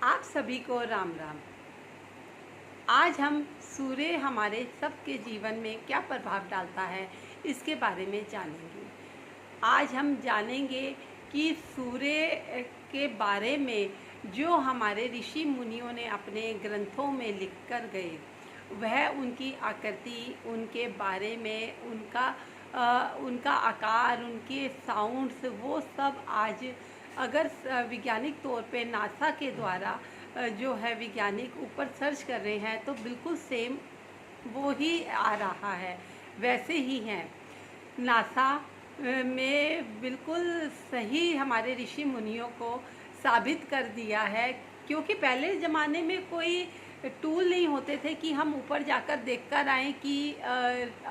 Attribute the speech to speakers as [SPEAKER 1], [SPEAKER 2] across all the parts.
[SPEAKER 1] आप सभी को राम राम। आज हम सूर्य हमारे सबके जीवन में क्या प्रभाव डालता है इसके बारे में जानेंगे। आज हम जानेंगे कि सूर्य के बारे में जो हमारे ऋषि मुनियों ने अपने ग्रंथों में लिख कर गए, वह उनकी आकृति, उनके बारे में उनका आकार, उनके साउंड्स, वो सब आज अगर वैज्ञानिक तौर पे नासा के द्वारा जो है वैज्ञानिक ऊपर सर्च कर रहे हैं तो बिल्कुल सेम वो ही आ रहा है, वैसे ही हैं। नासा में बिल्कुल सही हमारे ऋषि मुनियों को साबित कर दिया है, क्योंकि पहले ज़माने में कोई टूल नहीं होते थे कि हम ऊपर जाकर देखकर आएँ कि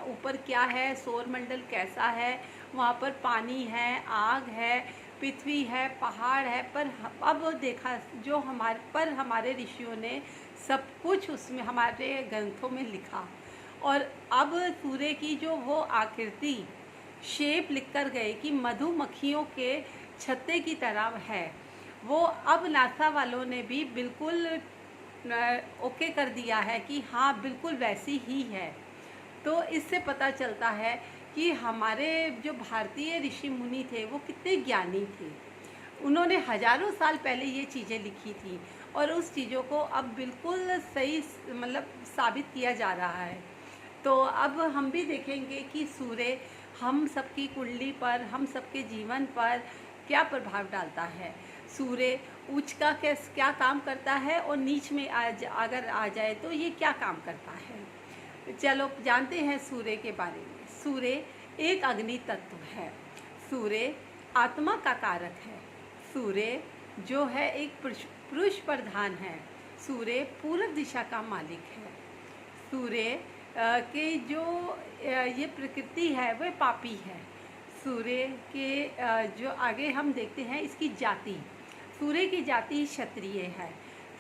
[SPEAKER 1] ऊपर क्या है, सौरमंडल कैसा है, वहाँ पर पानी है, आग है, पृथ्वी है, पहाड़ है। पर अब देखा जो हमारे ऋषियों ने सब कुछ उसमें हमारे ग्रंथों में लिखा, और अब सूर्य की जो वो आकृति शेप लिख कर गए कि मधुमक्खियों के छत्ते की तरह है, वो अब नासा वालों ने भी बिल्कुल ओके कर दिया है कि हाँ बिल्कुल वैसी ही है। तो इससे पता चलता है कि हमारे जो भारतीय ऋषि मुनि थे वो कितने ज्ञानी थे। उन्होंने हजारों साल पहले ये चीज़ें लिखी थी और उस चीज़ों को अब बिल्कुल सही साबित किया जा रहा है। तो अब हम भी देखेंगे कि सूर्य हम सबकी कुंडली पर, हम सबके जीवन पर क्या प्रभाव डालता है। सूर्य उच्च का क्या काम करता है और नीच में अगर आ जाए तो ये क्या काम करता है। चलो जानते हैं सूर्य के बारे में। सूर्य एक अग्नि तत्व है। सूर्य आत्मा का कारक है। सूर्य जो है एक पुरुष प्रधान है। सूर्य पूर्व दिशा का मालिक है। सूर्य के जो ये प्रकृति है वह पापी है। सूर्य के जो आगे हम देखते हैं इसकी जाति, सूर्य की जाति क्षत्रिय है।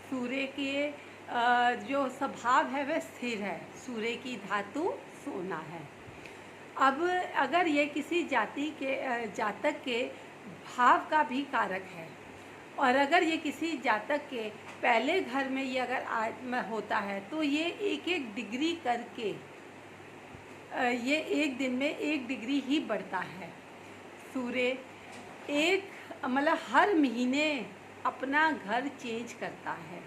[SPEAKER 1] सूर्य के जो स्वभाव है वह स्थिर है। सूर्य की धातु सोना है। अब अगर ये किसी जातक के भाव का भी कारक है, और अगर ये किसी जातक के पहले घर में ये अगर होता है तो ये एक एक डिग्री करके ये एक दिन में 1 डिग्री ही बढ़ता है। सूर्य हर महीने अपना घर चेंज करता है।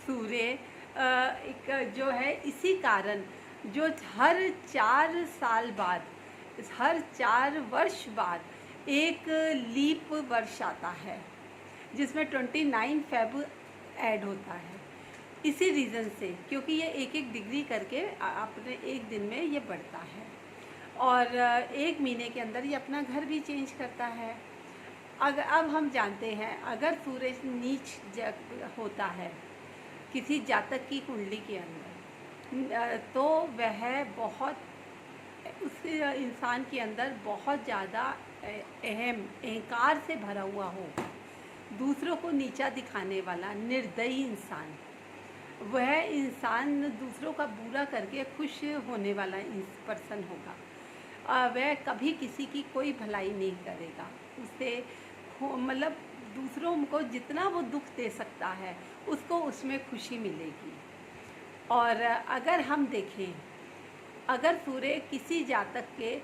[SPEAKER 1] सूर्य एक जो है इसी कारण जो हर 4 साल बाद, हर 4 वर्ष बाद एक लीप वर्ष आता है जिसमें 29 फेब ऐड होता है। इसी रीज़न से, क्योंकि ये एक एक डिग्री करके अपने एक दिन में ये बढ़ता है, और 1 महीने के अंदर ये अपना घर भी चेंज करता है। अब हम जानते हैं अगर सूर्य नीच होता है किसी जातक की कुंडली के अंदर, तो वह उस इंसान के अंदर बहुत ज़्यादा अहंकार से भरा हुआ होगा, दूसरों को नीचा दिखाने वाला निर्दयी इंसान। वह इंसान दूसरों का बुरा करके खुश होने वाला पर्सन होगा। वह कभी किसी की कोई भलाई नहीं करेगा। उसे दूसरों को जितना वो दुख दे सकता है उसको उसमें खुशी मिलेगी। और अगर हम देखें, अगर सूर्य किसी जातक के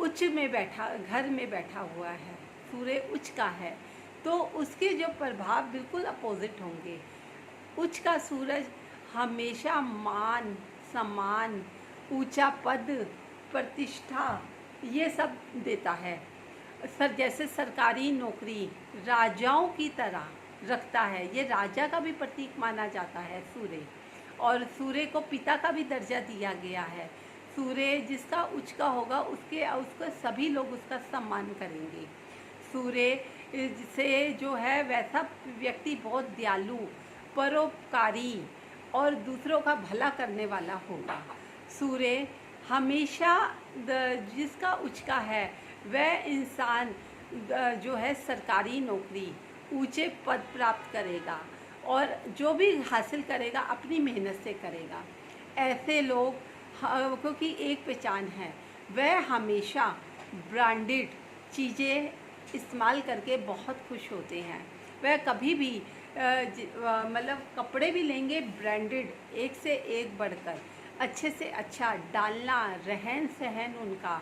[SPEAKER 1] उच्च में घर में बैठा हुआ है, सूर्य उच्च का है, तो उसके जो प्रभाव बिल्कुल अपोजिट होंगे। उच्च का सूरज हमेशा मान, सम्मान, ऊंचा पद, प्रतिष्ठा ये सब देता है। जैसे सरकारी नौकरी राजाओं की तरह रखता है, ये राजा का भी प्रतीक माना जाता है सूर्य, और सूर्य को पिता का भी दर्जा दिया गया है। सूर्य जिसका उच्च का होगा उसको सभी लोग उसका सम्मान करेंगे। सूर्य से जो है वैसा व्यक्ति बहुत दयालु, परोपकारी और दूसरों का भला करने वाला होगा। सूर्य हमेशा जिसका उच्च का है वह इंसान जो है सरकारी नौकरी, ऊंचे पद प्राप्त करेगा, और जो भी हासिल करेगा अपनी मेहनत से करेगा। ऐसे लोग क्योंकि एक पहचान है, वह हमेशा ब्रांडेड चीज़ें इस्तेमाल करके बहुत खुश होते हैं। वह कभी भी मतलब कपड़े भी लेंगे ब्रांडेड, एक से एक बढ़कर, अच्छे से अच्छा डालना, रहन सहन उनका।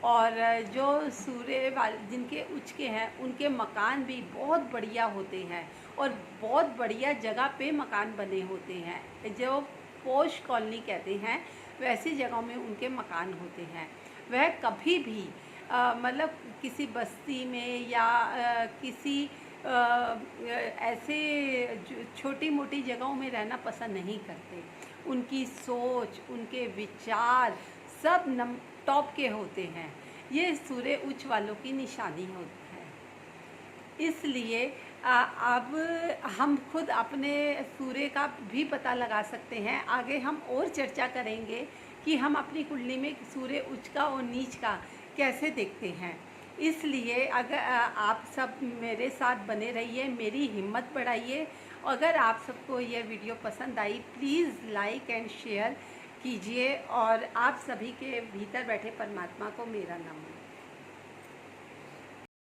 [SPEAKER 1] और जो सूर्य वाले जिनके उच्च के हैं उनके मकान भी बहुत बढ़िया होते हैं और बहुत बढ़िया जगह पे मकान बने होते हैं। जो पोश कॉलोनी कहते हैं वैसी जगहों में उनके मकान होते हैं। वह कभी भी मतलब किसी बस्ती में या किसी ऐसे छोटी मोटी जगहों में रहना पसंद नहीं करते। उनकी सोच, उनके विचार सब टॉप के होते हैं। ये सूर्य उच्च वालों की निशानी होती है। इसलिए अब हम खुद अपने सूर्य का भी पता लगा सकते हैं। आगे हम और चर्चा करेंगे कि हम अपनी कुंडली में सूर्य उच्च का और नीच का कैसे देखते हैं। इसलिए अगर आप सब मेरे साथ बने रहिए, मेरी हिम्मत बढ़ाइए। अगर आप सबको यह वीडियो पसंद आई, प्लीज़ लाइक एंड शेयर कीजिए और आप सभी के भीतर बैठे परमात्मा को मेरा नमन।